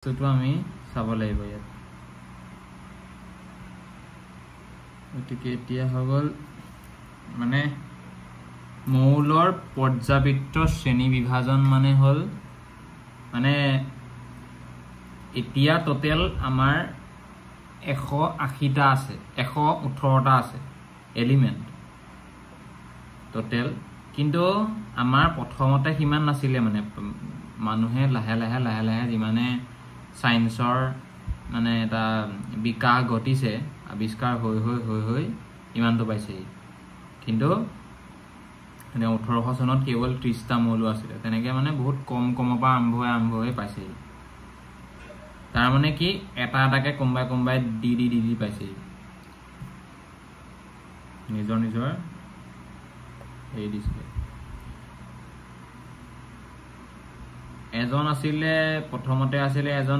বস্তুটো আমি চাব লাগিব ইয়াত গতিকে এতিয়া হৈ গ'ল মানে মৌলৰ পৰ্যাবৃত্ত শ্ৰেণী বিভাজন মানে হ'ল মানে এতিয়া টোটেল আমাৰ 180টা আছে 118টা আছে এলিমেন্ট টোটেল কিন্তু আমাৰ প্ৰথমতে কিমান নাছিলে মানে মানুহে লাহে লাহে যিমানে সায়েন্সৰ মানে এটা বিকাশ ঘটিছে আবিষ্কাৰ হৈ ইমানটো পাইছে কিন্তু মানে 1800 চনত কেৱল 30টা মৌল আছিল তেনেকে মানে বহুত কমৰ পৰা আৰম্ভ হৈ পাইছে তাৰ মানে কি এটা এটাকে কোম্বাই দি পাইছে নিজৰ এই দিছিলে এজন আছিলে প্ৰথমতে আছিলে এজন